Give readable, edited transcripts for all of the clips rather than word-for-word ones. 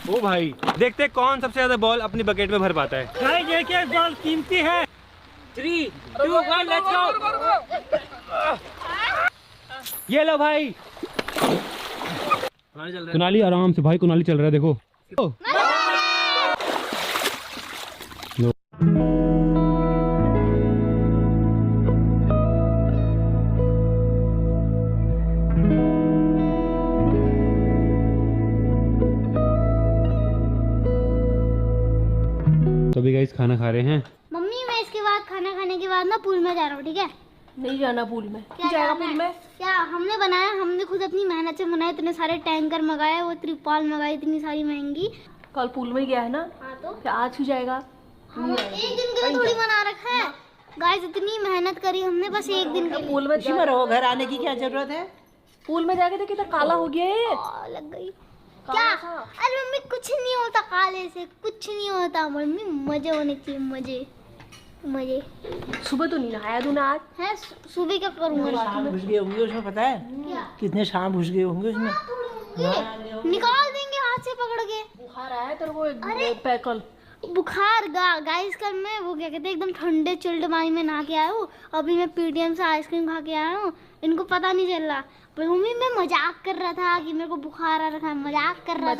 ओ भाई, देखते कौन सबसे ज्यादा बॉल अपनी बकेट में भर पाता है। भाई देखिए बॉल कीमती है। 3, 2, 1 लेट्स गो। ये लो भाई। कुनाली आराम से भाई, कुनाली चल रहा है देखो। तो अभी गाइस खाना खा रहे हैं। मम्मी मैं इसके बाद खाना खाने के बाद ना पूल में जा रहा हूँ, ठीक है? नहीं जाना पूल में। क्या जाएगा पूल में? क्या हमने बनाया, हमने खुद अपनी मेहनत से बनाया, इतने सारे टैंकर मंगाए, वो त्रिपाल मंगाई इतनी सारी महंगी। कल पूल में गया है ना? हाँ तो फिर आज क्यों जाएगा? हम एक दिन के लिए थोड़ी बना रखा है गाइस, इतनी मेहनत करी हमने बस एक दिन के लिए। पूल में में रहो, घर आने की क्या जरूरत है? पूल में जाके तो कितना काला हो गया है। लग गई क्या? अरे मम्मी कुछ नहीं होता काले से, कुछ नहीं होता मम्मी, मजे होने चाहिए, मजे मजे। सुबह तो नहीं नहाया तूने आज? है सुबह क्या करूँगा? सांप घुस गए होंगे उसमें, पता है क्या कितने सांप घुस गए होंगे उसमें। निकाल देंगे हाथ से पकड़ के। बुखार आया तेरे को? पैकल बुखार गाइस कल मैं वो क्या कहते हैं एकदम ठंडे चिल्ड पानी में नहा के आया हूँ। अभी मैं पीटीएम से आइसक्रीम खा के आया हूँ, इनको पता नहीं चल रहा। पर मम्मी मैं मजाक कर रहा था कि मेरे को बुखार आ रखा है, मजाक कर रहा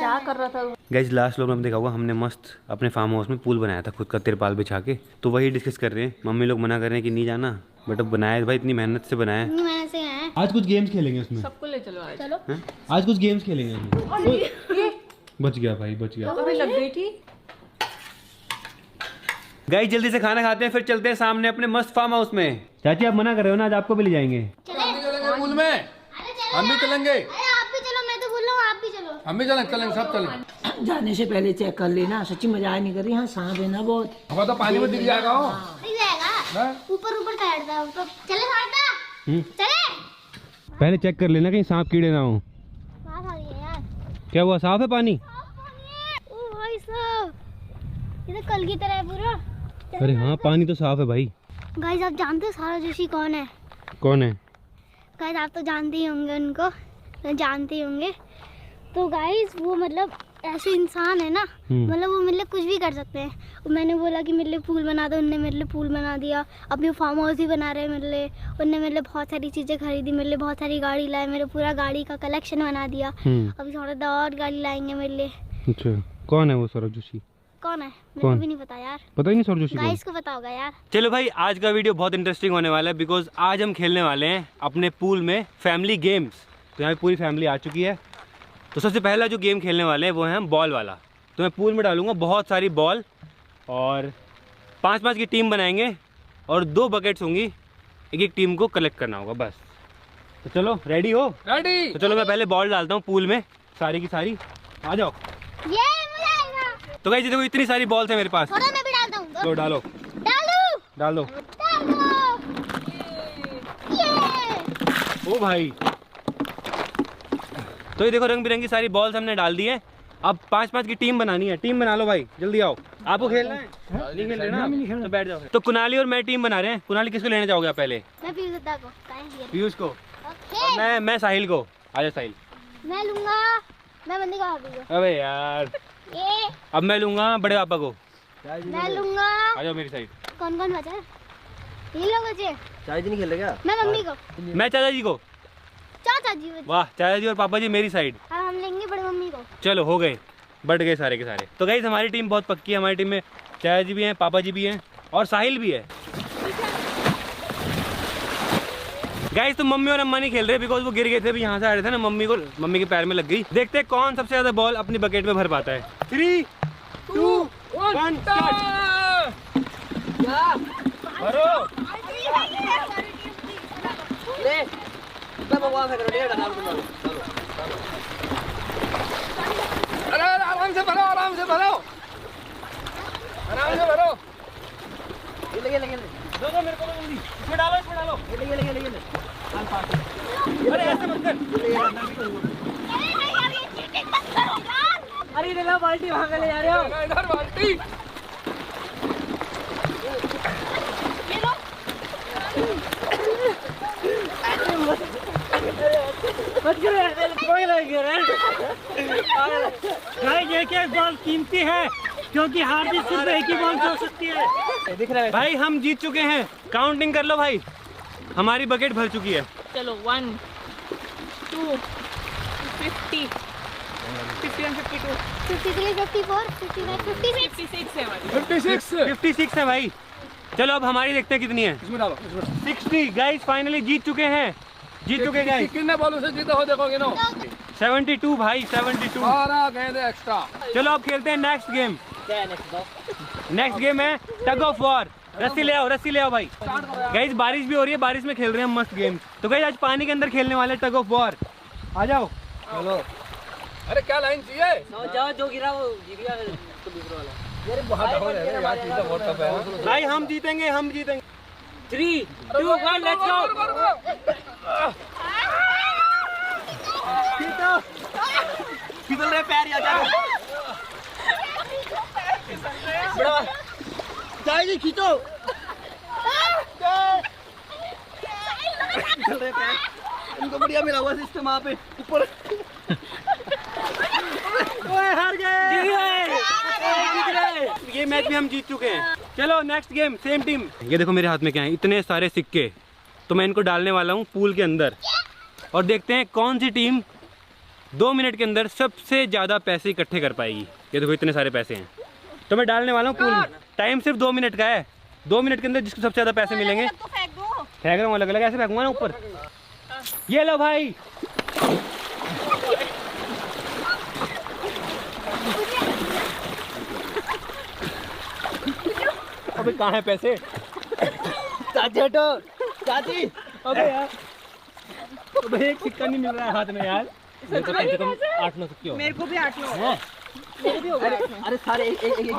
था। गाइस लास्ट लोग हमने देखा होगा, हमने मस्त अपने फार्म हाउस में पूल बनाया था खुद का, तिरपाल बिछा के। तो वही डिस्कस कर रहे हैं। मम्मी लोग मना कर रहे हैं कि नहीं जाना, बट अब बनाया भाई, इतनी मेहनत से बनाया। इतनी मेहनत से है। आज कुछ गेम्स खेलेंगे उसमें। सबको ले चलो आज। चलो आज कुछ गेम्स खेलेंगे। बच गया भाई, बच गया। अभी लग गई थी। गाइस जल्दी से खाना खाते हैं, फिर चलते हैं सामने अपने मस्त फार्म हाउस में। चाची आप मना कर रहे हो ना, आज आपको भी ले जाएंगे। पूल में हम भी चलेंगे। अरे आप भी चलो, मैं तो बोल रहा हूँ आप भी चलो। हम भी चलेंगे, सब चलेंगे। जाने से पहले चेक कर लेना, सच्ची मजा नहीं कर रही। हाँ सांप है ना बहुत। हवा तो पानी में दिख जाएगा। दिख जाएगा ऊपर ऊपर तैरता है। चले साटा चले। पहले चेक कर लेना कहीं सांप कीड़े ना हो। सांप आ गया यार। क्या हुआ, साफ है पानी? ओ भाई साहब, ये तो कल की तरह है पूरा। अरे हाँ पानी तो साफ है भाई। गाइस आप जानते हो सारा जोशी कौन है? कौन है? गाइस आप तो जानते ही होंगे उनको, तो जानते ही होंगे। तो गाइस वो मतलब ऐसे इंसान है ना, मतलब वो मेरे लिए कुछ भी कर सकते हैं। मैंने बोला कि मेरे लिए पूल बना दो, उनने मेरे लिए पूल बना दिया। अभी फार्म हाउस ही बना रहे हैं मेरे लिए। उनने मेरे लिए बहुत सारी चीज़ें खरीदी, मेरे लिए बहुत सारी गाड़ी लाए, मेरे पूरा गाड़ी का कलेक्शन बना दिया। अभी थोड़ा और गाड़ी लाएंगे मेरे लिए। अच्छा कौन है वो सौरभ जोशी? कौन है मेरे को भी नहीं पता यार। पता ही नहीं सौरभ जोशी। गाइस को पता होगा यार। चलो भाई आज का वीडियो बहुत इंटरेस्टिंग होने वाला है, बिकॉज आज हम खेलने वाले हैं अपने पूल में फैमिली गेम्स। तो यहाँ पे पूरी फैमिली आ चुकी है। तो सबसे पहला जो गेम खेलने वाले हैं वो है बॉल वाला। तो मैं पूल में डालूंगा बहुत सारी बॉल और 5-5 की टीम बनाएंगे और 2 बकेट्स होंगी, एक एक टीम को कलेक्ट करना होगा बस। तो चलो रेडी हो? रेडी। तो चलो मैं पहले बॉल डालता हूँ पूल में, सारी की सारी आ जाओ। ये मुझे आएगा। तो गाइस देखो इतनी सारी बॉल्स है मेरे पास। थोड़ा मैं भी डालता हूँ। लो डालो डाल दो। ओ भाई, तो ये देखो रंग बिरंगी सारी बॉल्स हमने डाल दी है। अब 5-5 की टीम बनानी है। टीम बना लो भाई, जल्दी आओ। आपको खेलना है? नहीं खेल रहे ना, तो बैठ जाओ। तो कुनाली और मैं टीम बना रहे हैं। कुनाली किसको लेने जाओगे आप? पहले मैं पीयूष को। पीयूष को। ओके। मैं साहिल को। आजा साहिल। मैं लूंगा, मैं बंदी का हाथ। अबे यार, ये अब मैं लूंगा बड़े पापा को। मैं लूंगा। आ जाओ मेरी साइड। कौन कौन बचा है? ये लोग बचे। चाय नहीं खेल क्या? मैं मम्मी को। मैं चाचा जी को। चाचा जी बचे। वाह, चाचा जी और पापा जी मेरी साइड। अब हम लेंगे बड़ी मम्मी को। चलो हो गए, बढ़ गए सारे के सारे। तो गाइस हमारी टीम बहुत पक्की है। हमारी टीम में चाचा जी भी हैं, पापा जी भी हैं और साहिल भी है। गाइस तो मम्मी और अम्मा नहीं खेल रहे बिकॉज वो गिर गए थे। अभी यहाँ से आ रहे थे ना, मम्मी के पैर में लग गई। देखते हैं कौन सबसे ज्यादा बॉल अपनी बकेट में भर पाता है। 3, 2, 1 स्टार्ट। भरो। अरे आराम से भरो, आराम से भरो, आराम से भरो। दो मेरे को जल्दी। इसमें डालो, इसमें डालो। अरे ऐसे मत कर। अरे ये लो बाल्टी वहाँ ले जा रहे हो। इधर बाल्टी। मत करो यार, कोई लग गया। गाइस एक एक बॉल कीमती है क्योंकि हार जीत सिर्फ एक ही बॉल से हो सकती है। दिख रहा है भाई हम जीत चुके हैं, काउंटिंग कर लो भाई, हमारी बकेट भर चुकी है। चलो 1 2 50 51 52 53 54 55 56 56 है हमारी। 56 56 है भाई। चलो अब हमारी देखते हैं कितनी है। इसमें डालो इसमें 60 गाइस, फाइनली जीत चुके हैं, जीत चुके गाइस। कितने बॉलों से जीते हो देखोगे ना 72 भाई 72। 12 गेंदे एक्स्ट्रा चलो अब खेलते हैं नेक्स्ट गेम। क्या है नेक्स्ट? नेक्स्ट गेम है टग ऑफ वॉर। रस्सी ले आओ, रस्सी ले आओ भाई। गाइस बारिश भी हो रही है, बारिश में खेल रहे हैं हम मस्त गेम। तो गाइस आज पानी के अंदर खेलने वाले टग ऑफ वॉर। आ जाओ। चलो अरे क्या लाइन चाहिए जाओ जो गिरा वो गिर गया तो दूसरा वाला। यार बहुत हो रहा है यार चीज़ बहुत टफ है भाई हम जीतेंगे, हम जीतेंगे। 3 2 1 लेट्स गो। फिसल रहे पैर या जा। बड़ा जाइए खींचो। इनको बढ़िया मिला हुआ सिस्टम वहाँ पे ऊपर। ओए हार गए। ये मैच भी हम जीत चुके हैं। चलो नेक्स्ट गेम, सेम टीम। ये देखो मेरे हाथ में क्या है, इतने सारे सिक्के। तो मैं इनको डालने वाला हूँ पूल के अंदर और देखते हैं कौन सी टीम 2 मिनट के अंदर सबसे ज़्यादा पैसे इकट्ठे कर पाएगी। ये देखो इतने सारे पैसे हैं, तो मैं डालने वाला हूँ पूल में। टाइम सिर्फ 2 मिनट का है। 2 मिनट के अंदर जिसको सबसे ज़्यादा पैसे मिलेंगे फेंक रहा हूँ, अलग अलग ऐसे फेंकूंगा ना ऊपर। ये लो भाई। अबे कहाँ है पैसे? चाची हटो, चाची। अबे यार, अबे एक सिक्का नहीं मिल रहा है हाथ में यार। मेरे को कम से कम 8-9 सिक्के हो। मेरे को भी 8 9 हैं? मेरे भी हो गए 8 9। अरे सारे एक एक एक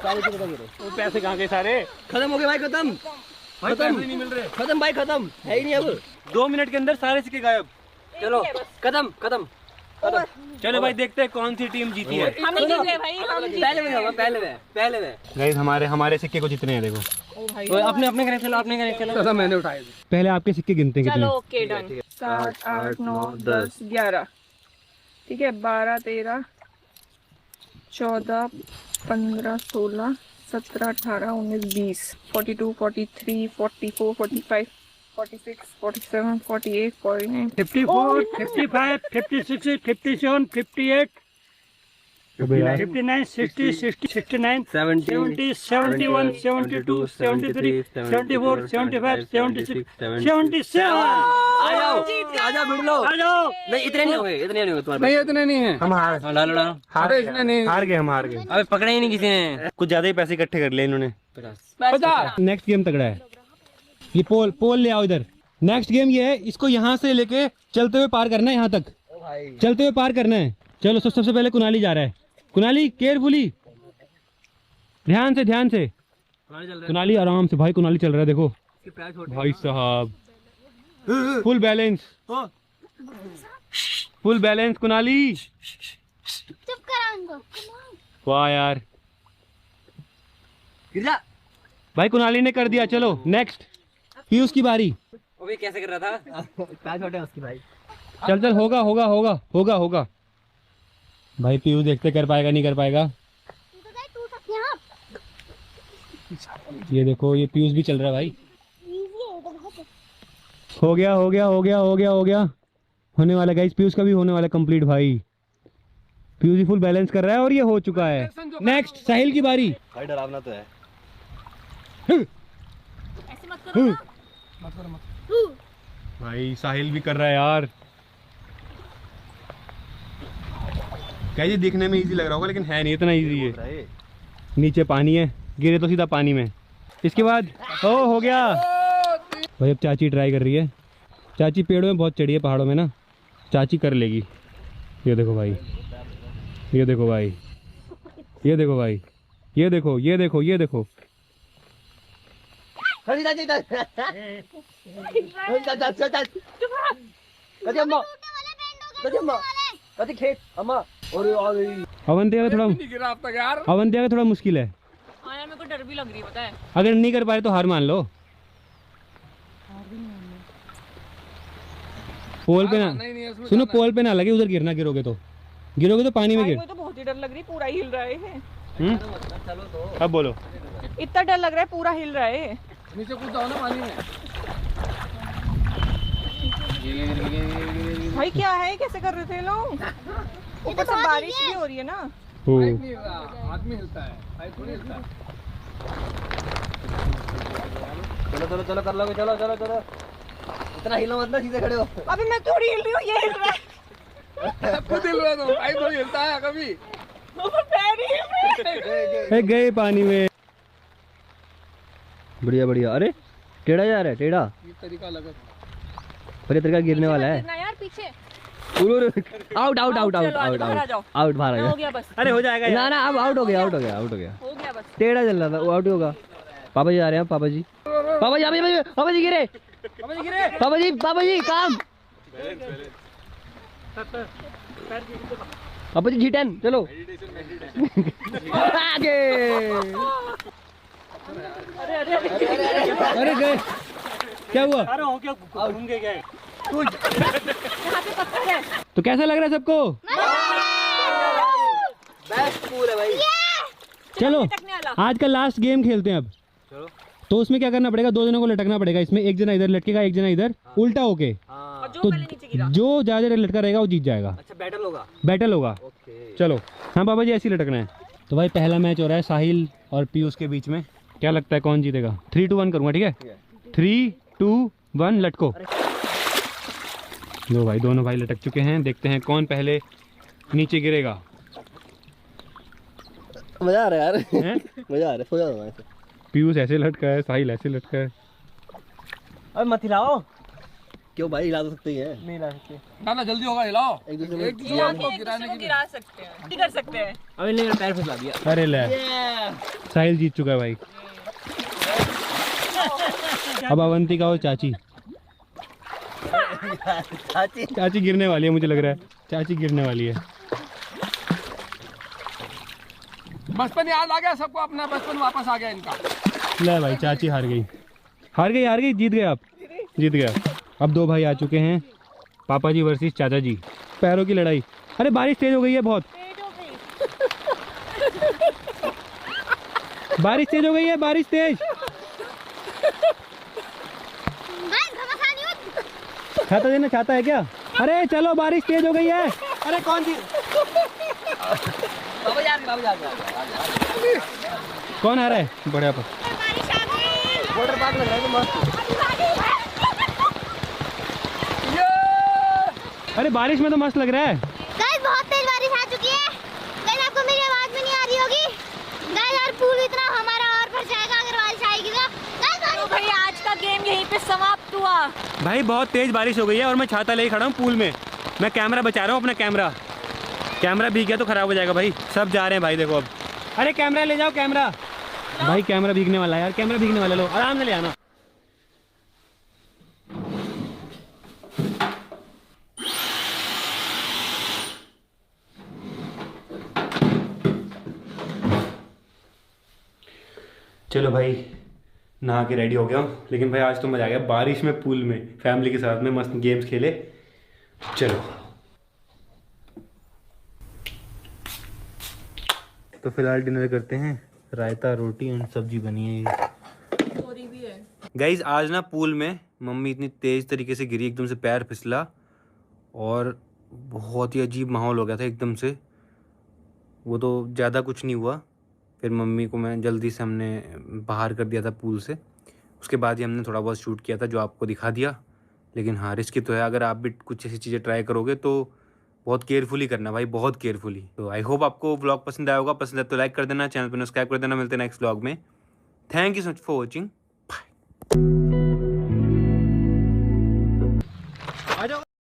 सारे कितने का गिरे वो पैसे कहाँ गए सारे? खत्म हो गए भाई खत्म भाई पैसे नहीं मिल रहे। खत्म भाई खत्म है ही नहीं अब 2 मिनट के अंदर सारे सिक्के गायब। चलो खत्म खत्म चलो भाई देखते हैं कौन सी टीम जीती है। हम ही जीत गए भाई, हम जीत पहले में पहले में गाइस हमारे सिक्के को जितने हैं देखो। तो अपने अपने करें, चलो अपने करें, चलो। तो मैंने उठाए पहले आपके सिक्के गिनते हैं चलो कितने। Okay done. 7 8 9 10 11 ठीक है। 12 13 14 15 16 17 18 19 20 42 43 44 45 46 47 48 49 54 55 56 57 58 59 60 60 69 70 71 72 73 74 75 76 77। आ जाओ भिड़ लो आ जाओ। नहीं इतने नहीं हुए तुम्हारे नहीं इतने नहीं है हम हार डालो डालो। अरे इसने नहीं हार गए, हम हार गए। अबे पकड़े ही नहीं किसी ने। कुछ ज्यादा ही पैसे इकट्ठे कर लिए इन्होंने। 50 नेक्स्ट गेम तगड़ा है। ये पोल ले आओ इधर। नेक्स्ट गेम ये है, इसको यहाँ से लेके चलते हुए पार करना है, यहाँ तक चलते हुए पार करना है। चलो सबसे पहले कुनाली जा रहा है। कुनाली केयरफुली, ध्यान से। कुनाली आराम से भाई, कुनाली चल रहा है देखो भाई साहब। Full balance Kunali. चुप करा उनको। वाह यार गिर जा भाई, कुनाली ने कर दिया। चलो नेक्स्ट पीयूष की बारी। वो भी कैसे कर रहा था? पैर छोटे हैं उसकी भाई चल होगा भाई। पीयूष देखते कर पाएगा नहीं कर पाएगा। तो गाइस टूट सकते हैं आप। ये देखो ये पीयूष भी चल रहा है भाई। इजी है तो बहुत। हो गया होने वाला गाइस। पीयूष का भी होने वाला कंप्लीट भाई। पीयूष भी फुल बैलेंस कर रहा है और ये हो चुका है। नेक्स्ट साहिल की बारी। भाई डरावना तो है ऐसे मत करो ना। भाई साहिल भी कर रहा है यार। क्या ये दिखने में इजी लग रहा होगा लेकिन है नहीं इतना इजी है। नीचे पानी है, गिरे तो सीधा पानी में। इसके बाद हो गया भाई। अब चाची ट्राई कर रही है। चाची पेड़ों में बहुत चढ़ी है, पहाड़ों में ना, चाची कर लेगी। ये देखो भाई, ये देखो भाई, ये देखो भाई, ये देखो ये देखो ये देखो। अवंती का थोड़ा मुश्किल है। हाँ यार मेरे को डर भी लग रही है, पता है। अगर नहीं कर पाए तो हार मान लो। पोल पे ना सुनो, पोल पे ना लगे, उधर गिरना, गिरोगे तो गिरोगे तो पानी में गिर। मुझे तो बहुत ही डर लग रही, पूरा हिल रहा है। अब बोलो। इतना डर लग रहा है, पूरा हिल रहा है। नीचे कूद जाओ ना पानी में। भाई क्या है, कैसे कर रहे थे लोग? ऊपर से बारिश भी हो रही है ना। पाइप नहीं हिल रहा, आदमी हिलता है, पाइप थोड़ी हिलता है। चलो चलो चलो कर लोगे, चलो चलो चलो। इतना हिलो मत ना, सीधे खड़े हो। अभी मैं थोड़ी हिल रही हूँ, ये हिल रहा है। खुद हिल रहे हो, पाइप थोड़ी हिलता है कभी। पैर ही हिल रहे हैं। गए पानी में। बढ़िया बढ़िया। अरे टेढ़ा जा रहा है, टेढ़ा। ये तरीका अलग है। पर ये तरीका गिरने वाला है। गिरना यार पीछे। आउट आउट आउट आउट चलो, आज आउट बाहर आ आउट जाओ। आउट बाहर आ हो गया। गया बस, अरे हो जाएगा ना ना, अब आउट हो गया, आउट हो गया, आउट हो गया। हो गया बस। टेढ़ा चल रहा था, वो आउट होगा। पापा जी आ रहे हैं, पापा जी, पापा जी, पापा जी गिरे, पापा जी काम। पापा जी G10 चलो आगे। अरे गए, क्या हुआ? अरे हो क्या, घूम के गए। तो कैसा लग रहा है सबको? बेस्ट पूल है भाई। चलो आज का लास्ट गेम खेलते हैं अब। चलो। तो उसमें क्या करना पड़ेगा, 2 जनों को लटकना पड़ेगा। इसमें एक जना इधर लटकेगा, एक जना इधर, उल्टा होके। तो जो ज्यादा देर लटका रहेगा वो जीत जाएगा। अच्छा बैटल होगा। बैटल होगा। ओके। चलो हाँ पापा जी, ऐसे ही लटकना है। तो भाई पहला मैच हो रहा है साहिल और पीयूष के बीच में। क्या लगता है कौन जीतेगा? 3 2 1 करूँगा, ठीक है? 3 2 1 लटको। दो भाई, दोनों भाई लटक चुके हैं। देखते हैं कौन पहले नीचे गिरेगा। मजा आ रहा है यार। हैं? मजा आ रहा है, सो जाओ ऐसे। पीयूष ऐसे लटका है, साहिल ऐसे लटका है। अबे मत हिलाओ। क्यों भाई, हिला तो सकते ही है। नहीं हिला सकते ना, ना जल्दी होगा, हिलाओ। एक दूसरे को गिराने की। गिरा सकते हैं, कर सकते हैं। अबे नहीं, मेरा पैर फिसला दिया। अरे ले, साहिल जीत चुका है भाई। अब अवंतिका और चाची। चाची गिरने वाली है, मुझे लग रहा है चाची गिरने वाली है। बचपन याद आ गया सबको, अपना बचपन वापस आ गया इनका। ले भाई, चाची हार गई, हार गई, हार गई। जीत गए आप, जीत गया। अब 2 भाई आ चुके हैं, पापा जी वर्सेस चाचा जी। पैरों की लड़ाई। अरे बारिश तेज हो गई है बहुत। बारिश तेज हो गई है, बारिश तेज। छाता देना, छाता है क्या? अरे चलो बारिश तेज हो गई है। अरे कौन सी? बाबा यार, बाबा यार। कौन आ रहा है? बढ़िया पर वाटर पार्क लग रहा है तो मस्त। अरे बारिश में तो मस्त लग रहा है। गाइस बहुत तेज बारिश आ चुकी है। गाइस आपको मेरी आवाज में नहीं आ रही होगी। गाइस यार पूल इतना हमारा और भर जाएगा अगर बारिश आएगी तो। गाइस तो भाई आज का गेम यहीं पे समाप्त हुआ। भाई बहुत तेज बारिश हो गई है और मैं छाता लेके खड़ा हूँ पूल में। मैं कैमरा बचा रहा हूँ, अपना कैमरा भीग गया तो खराब हो जाएगा भाई। सब जा रहे हैं भाई, देखो अब। अरे कैमरा ले जाओ, कैमरा। भाई कैमरा भीगने वाला है यार, कैमरा भीगने वाला। लो आराम से ले आना। चलो भाई, नहा के रेडी हो गया हूँ। लेकिन भाई आज तो मजा आ गया बारिश में, पूल में, फैमिली के साथ में मस्त गेम्स खेले। चलो तो फिलहाल डिनर करते हैं। रायता, रोटी एंड सब्जी बनी है। चोरी भी है। गाइज आज ना पूल में मम्मी इतनी तेज तरीके से गिरी, एकदम से पैर फिसला और बहुत ही अजीब माहौल हो गया था एकदम से। वो तो ज़्यादा कुछ नहीं हुआ, फिर मम्मी को मैं जल्दी से हमने बाहर कर दिया था पूल से। उसके बाद ही हमने थोड़ा बहुत शूट किया था जो आपको दिखा दिया। लेकिन हाँ, रिस्की तो है। अगर आप भी कुछ ऐसी चीज़ें ट्राई करोगे तो बहुत केयरफुली करना भाई, बहुत केयरफुली। तो आई होप आपको व्लॉग पसंद आया होगा। पसंद है तो लाइक कर देना, चैनल पर सब्सक्राइब कर देना। मिलते हैं नेक्स्ट व्लॉग में। Thank you so much for watching. Bye.